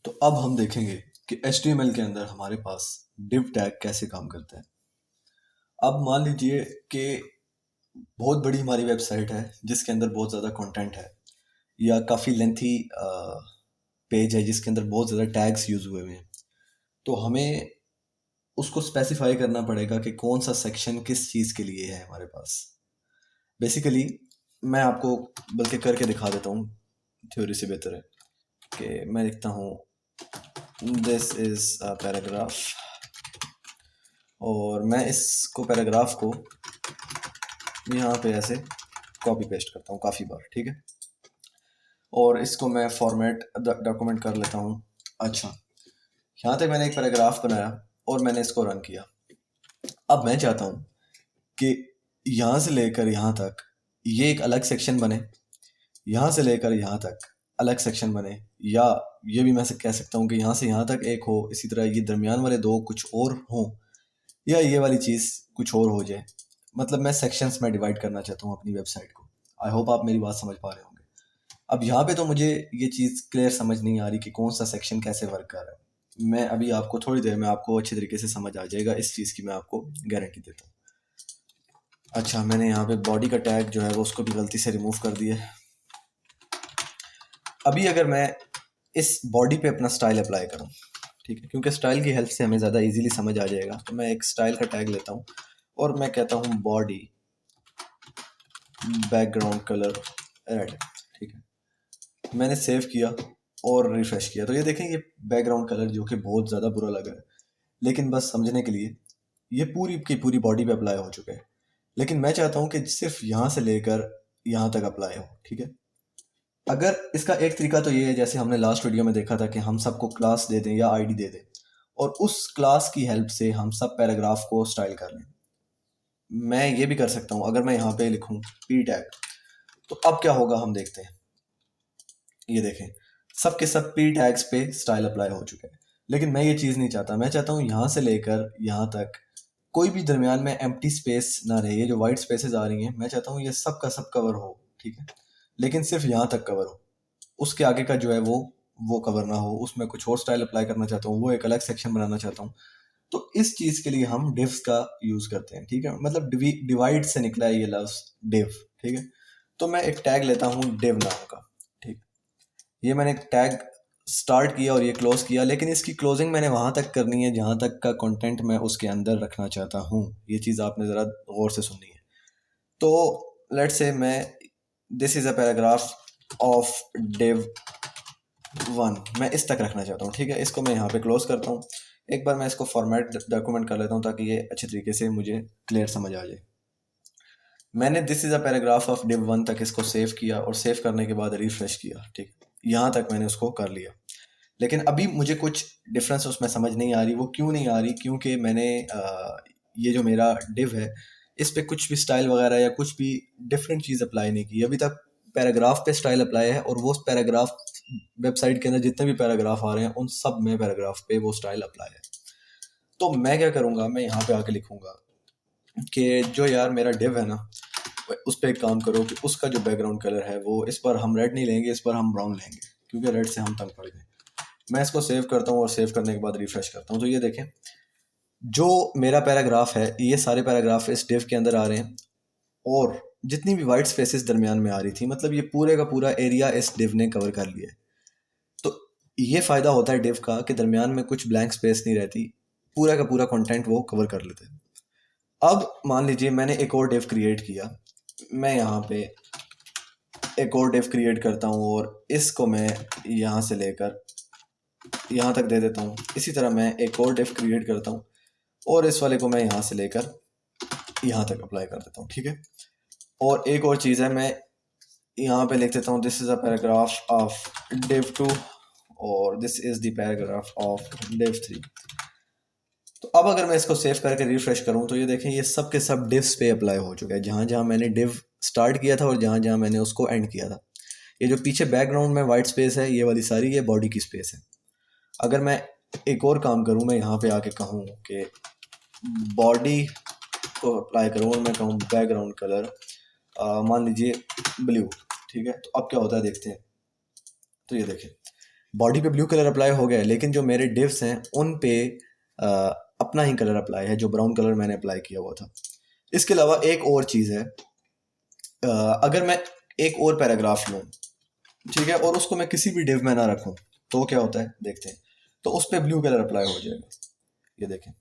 तो अब हम देखेंगे कि HTML के अंदर हमारे पास div टैग कैसे काम करता है। अब मान लीजिए कि बहुत बड़ी हमारी वेबसाइट है जिसके अंदर बहुत ज़्यादा कंटेंट है या काफ़ी लेंथी पेज है जिसके अंदर बहुत ज़्यादा टैग्स यूज़ हुए हुए हैं। तो हमें उसको स्पेसिफाई करना पड़ेगा कि कौन सा सेक्शन किस चीज़ के लिए है हमारे पास। बेसिकली मैं आपको बल्कि करके दिखा देता हूँ, थ्योरी से बेहतर है कि मैं लिखता हूँ दिस इज़ अ पैराग्राफ और मैं इसको पैराग्राफ को यहाँ पे ऐसे कॉपी पेस्ट करता हूँ काफ़ी बार, ठीक है। और इसको मैं फॉर्मेट डॉक्यूमेंट कर लेता हूँ। अच्छा, यहाँ तक मैंने एक पैराग्राफ बनाया और मैंने इसको रन किया। अब मैं चाहता हूँ कि यहाँ से लेकर यहाँ तक ये एक अलग सेक्शन बने, यहाँ से लेकर यहाँ तक अलग सेक्शन बने, या ये भी मैं कह सकता हूँ कि यहाँ से यहाँ तक एक हो, इसी तरह ये दरमियान वाले दो कुछ और हों, या ये वाली चीज़ कुछ और हो जाए। मतलब मैं सेक्शंस में डिवाइड करना चाहता हूँ अपनी वेबसाइट को। आई होप आप मेरी बात समझ पा रहे होंगे। अब यहाँ पे तो मुझे ये चीज़ क्लियर समझ नहीं आ रही कि कौन सा सेक्शन कैसे वर्क कर रहा है। मैं अभी आपको थोड़ी देर में आपको अच्छे तरीके से समझ आ जाएगा, इस चीज़ की मैं आपको गारंटी देता हूँ। अच्छा, मैंने यहाँ पे बॉडी का टैग जो है वो उसको भी गलती से रिमूव कर दिया। अभी अगर मैं इस बॉडी पे अपना स्टाइल अप्लाई करूँ, ठीक है, क्योंकि स्टाइल की हेल्प से हमें ज़्यादा इजीली समझ आ जाएगा, तो मैं एक स्टाइल का टैग लेता हूँ और मैं कहता हूँ बॉडी बैकग्राउंड कलर रेड, ठीक है। मैंने सेव किया और रिफ्रेश किया तो ये देखें, ये बैकग्राउंड कलर जो कि बहुत ज़्यादा बुरा लगा है, लेकिन बस समझने के लिए ये पूरी की पूरी बॉडी पे अप्लाई हो चुका है। लेकिन मैं चाहता हूँ कि सिर्फ यहाँ से लेकर यहाँ तक अप्लाई हो, ठीक है। अगर इसका एक तरीका तो ये है, जैसे हमने लास्ट वीडियो में देखा था, कि हम सबको क्लास दे दें या आईडी दे दें और उस क्लास की हेल्प से हम सब पैराग्राफ को स्टाइल कर लें। मैं ये भी कर सकता हूँ, अगर मैं यहाँ पे लिखूँ p टैग, तो अब क्या होगा हम देखते हैं। ये देखें, सब के सब p टैग्स पे स्टाइल अप्लाई हो चुके हैं। लेकिन मैं ये चीज़ नहीं चाहता। मैं चाहता हूँ यहाँ से लेकर यहाँ तक कोई भी दरमियान में एम्प्टी स्पेस ना रहे। ये जो वाइट स्पेसेस आ रही हैं, मैं चाहता हूँ ये सब का सब कवर हो, ठीक है, लेकिन सिर्फ यहाँ तक कवर हो। उसके आगे का जो है वो कवर ना हो। उसमें कुछ और स्टाइल अप्लाई करना चाहता हूँ, वो एक अलग सेक्शन बनाना चाहता हूँ। तो इस चीज़ के लिए हम डिव्स का यूज़ करते हैं, ठीक है। मतलब डिवाइड से निकला है ये लफ्ज़ डिव, ठीक है। तो मैं एक टैग लेता हूँ डिव नाम का, ठीक। ये मैंने टैग स्टार्ट किया और ये क्लोज किया, लेकिन इसकी क्लोजिंग मैंने वहाँ तक करनी है जहाँ तक का कंटेंट मैं उसके अंदर रखना चाहता हूँ। ये चीज़ आपने ज़रा गौर से सुननी है। तो लेट्स से मैं this is a paragraph of div 1, मैं इस तक रखना चाहता हूँ, ठीक है। इसको मैं यहाँ पे क्लोज करता हूँ। एक बार मैं इसको फॉर्मेट डॉक्यूमेंट कर लेता हूँ ताकि ये अच्छे तरीके से मुझे क्लियर समझ आ जाए। मैंने this is a paragraph of div 1 तक इसको सेव किया और सेव करने के बाद रिफ्रेश किया, ठीक। यहाँ तक मैंने उसको कर लिया। लेकिन अभी मुझे कुछ डिफरेंस उसमें समझ नहीं आ रही। वो क्यों नहीं आ रही? क्योंकि मैंने ये जो मेरा डिव है, इस पे कुछ भी स्टाइल वगैरह या कुछ भी डिफरेंट चीज़ अप्लाई नहीं की। अभी तक पैराग्राफ पे स्टाइल अप्लाई है और वो पैराग्राफ वेबसाइट के अंदर जितने भी पैराग्राफ आ रहे हैं उन सब में पैराग्राफ पे वो स्टाइल अप्लाई है। तो मैं क्या करूँगा, मैं यहाँ पे आके लिखूँगा कि जो यार मेरा डिव है ना, उस पर एक काम करो कि उसका जो बैकग्राउंड कलर है वो इस बार हम रेड नहीं लेंगे, इस बार हम ब्राउन लेंगे, क्योंकि रेड से हम तंग पड़ गए। मैं इसको सेव करता हूँ और सेव करने के बाद रिफ्रेश करता हूँ। तो ये देखें, जो मेरा पैराग्राफ है, ये सारे पैराग्राफ इस डिव के अंदर आ रहे हैं और जितनी भी वाइट स्पेसेस दरमियान में आ रही थी, मतलब ये पूरे का पूरा एरिया इस डिव ने कवर कर लिया है। तो ये फ़ायदा होता है डिव का कि दरमियान में कुछ ब्लैंक स्पेस नहीं रहती, पूरा का पूरा कंटेंट वो कवर कर लेते हैं। अब मान लीजिए मैंने एक और डिव क्रिएट किया। मैं यहाँ पे एक और डिव क्रिएट करता हूँ और इसको मैं यहाँ से लेकर यहाँ तक दे देता हूँ। इसी तरह मैं एक और डिव क्रिएट करता हूँ और इस वाले को मैं यहाँ से लेकर यहाँ तक अप्लाई कर देता हूँ, ठीक है। और एक और चीज़ है, मैं यहाँ पे लिख देता हूँ this is a paragraph of div 2 और this is the paragraph of div 3। तो अब अगर मैं इसको सेव करके रिफ्रेश करूँ तो ये देखें, ये सब के सब डिव्स पे अप्लाई हो चुका है, जहाँ जहाँ मैंने डिव स्टार्ट किया था और जहाँ जहाँ मैंने उसको एंड किया था। ये जो पीछे बैकग्राउंड में वाइट स्पेस है, ये वाली सारी ये बॉडी की स्पेस है। अगर मैं एक और काम करूँ, मैं यहाँ पे आके कहूँ कि बॉडी को अप्लाई करूँ और मैं कहूँ बैकग्राउंड कलर मान लीजिए ब्लू, ठीक है। तो अब क्या होता है देखते हैं। तो ये देखें, बॉडी पे ब्लू कलर अप्लाई हो गया है, लेकिन जो मेरे डिव्स हैं उन पे अपना ही कलर अप्लाई है, जो ब्राउन कलर मैंने अप्लाई किया हुआ था। इसके अलावा एक और चीज़ है, अगर मैं एक और पैराग्राफ लूँ, ठीक है, और उसको मैं किसी भी डिव में ना रखूँ, तो क्या होता है देखते हैं। तो उस पर ब्लू कलर अप्लाई हो जाएगा, ये देखें,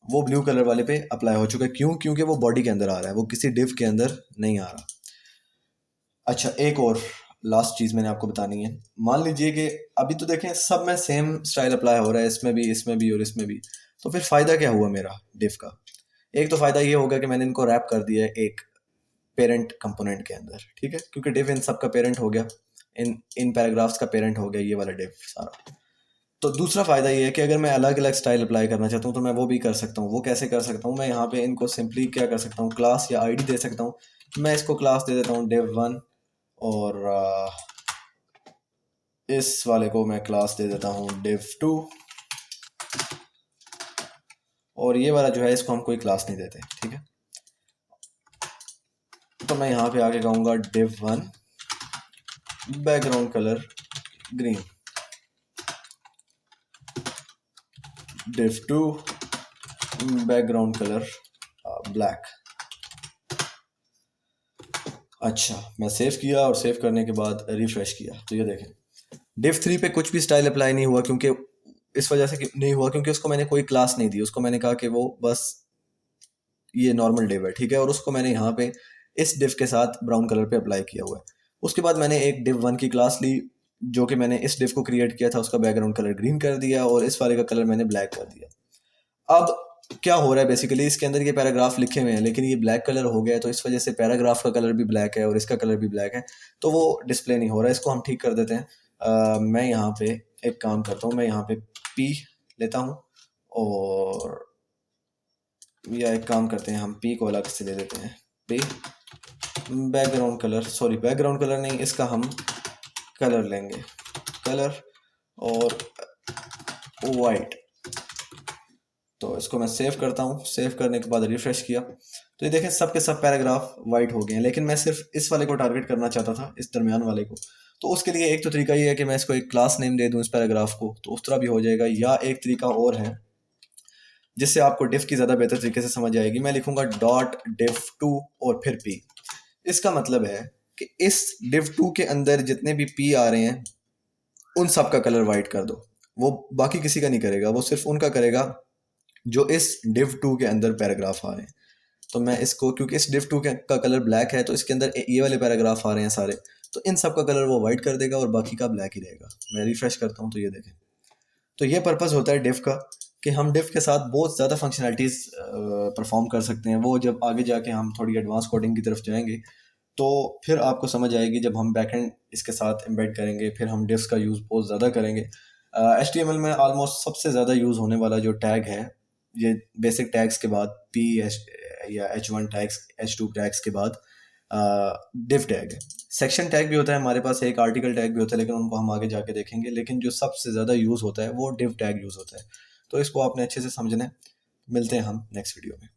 वो ब्लू कलर वाले पे अप्लाई हो चुका है। क्यों? क्योंकि वो बॉडी के अंदर आ रहा है, वो किसी डिव के अंदर नहीं आ रहा। अच्छा, एक और लास्ट चीज़ मैंने आपको बतानी है। मान लीजिए कि अभी तो देखें सब में सेम स्टाइल अप्लाई हो रहा है, इसमें भी, इसमें भी और इसमें भी। तो फिर फ़ायदा क्या हुआ मेरा डिव का? एक तो फ़ायदा ये होगा कि मैंने इनको रैप कर दिया है एक पेरेंट कंपोनेंट के अंदर, ठीक है, क्योंकि डिव इन सब का पेरेंट हो गया, इन इन पैराग्राफ्स का पेरेंट हो गया ये वाला डिव सारा। तो दूसरा फ़ायदा ये है कि अगर मैं अलग अलग स्टाइल अप्लाई करना चाहता हूँ तो मैं वो भी कर सकता हूँ। वो कैसे कर सकता हूँ? मैं यहाँ पे इनको सिंपली क्या कर सकता हूँ, क्लास या आईडी दे सकता हूँ। मैं इसको क्लास दे देता हूँ div1, और इस वाले को मैं क्लास दे देता हूँ div2, और ये वाला जो है इसको हम कोई क्लास नहीं देते, ठीक है। तो मैं यहाँ पे आके कहूँगा div1 background colour green, div2 background colour black. अच्छा, मैं सेव किया और सेव करने के बाद रिफ्रेश किया तो ये देखें div3 पे कुछ भी स्टाइल अप्लाई नहीं हुआ, क्योंकि इस वजह से नहीं हुआ क्योंकि उसको मैंने कोई क्लास नहीं दी। उसको मैंने कहा कि वो बस ये नॉर्मल डिव है, ठीक है, और उसको मैंने यहाँ पे इस डिव के साथ ब्राउन कलर पे अप्लाई किया हुआ है। उसके बाद मैंने एक div1 की क्लास ली, जो कि मैंने इस डिव को क्रिएट किया था, उसका बैकग्राउंड कलर ग्रीन कर दिया और इस वाले का कलर मैंने ब्लैक कर दिया। अब क्या हो रहा है बेसिकली, इसके अंदर ये पैराग्राफ लिखे हुए हैं लेकिन ये ब्लैक कलर हो गया है, तो इस वजह से पैराग्राफ का कलर भी ब्लैक है और इसका कलर भी ब्लैक है, तो वो डिस्प्ले नहीं हो रहा है। इसको हम ठीक कर देते हैं। मैं यहाँ पे एक काम करता हूँ, मैं यहाँ पे पी लेता हूँ, और या एक काम करते हैं, हम पी को अलग से ले देते हैं। P background colour, sorry background colour नहीं, इसका हम कलर लेंगे, कलर और वाइट। तो इसको मैं सेव करता हूँ। सेव करने के बाद रिफ्रेश किया तो ये देखें सब के सब पैराग्राफ वाइट हो गए हैं, लेकिन मैं सिर्फ इस वाले को टारगेट करना चाहता था, इस दरमियान वाले को। तो उसके लिए एक तो तरीका ये है कि मैं इसको एक क्लास नेम दे दूँ इस पैराग्राफ को, तो उस तरह भी हो जाएगा। या एक तरीका और है जिससे आपको डिफ की ज़्यादा बेहतर तरीके से समझ आएगी। मैं लिखूंगा .div2 और फिर p। इसका मतलब है कि इस div2 के अंदर जितने भी p आ रहे हैं उन सब का कलर वाइट कर दो। वो बाकी किसी का नहीं करेगा, वो सिर्फ उनका करेगा जो इस div2 के अंदर पैराग्राफ आ रहे हैं। तो मैं इसको, क्योंकि इस div2 का कलर ब्लैक है तो इसके अंदर ये वाले पैराग्राफ आ रहे हैं सारे, तो इन सब का कलर वो वाइट कर देगा और बाकी का ब्लैक ही रहेगा। मैं रिफ्रेश करता हूँ तो ये देखें। तो ये पर्पस होता है डिव का कि हम डिव के साथ बहुत ज़्यादा फंक्शनैलिटीज़ परफॉर्म कर सकते हैं। वो जब आगे जाके हम थोड़ी एडवांस कोडिंग की तरफ जाएंगे तो फिर आपको समझ आएगी, जब हम बैकएंड इसके साथ एम्बेड करेंगे फिर हम डिव्स का यूज़ बहुत ज़्यादा करेंगे। HTML में ऑलमोस्ट सबसे ज़्यादा यूज़ होने वाला जो टैग है, ये बेसिक टैग्स के बाद या H1 टैग्स, H2 टैग्स के बाद डिव टैग है। सेक्शन टैग भी होता है हमारे पास, एक आर्टिकल टैग भी होता है, लेकिन उनको हम आगे जाके देखेंगे। लेकिन जो सबसे ज़्यादा यूज़ होता है वो डिव टैग यूज़ होता है। तो इसको आपने अच्छे से समझना है। मिलते हैं हम नेक्स्ट वीडियो में।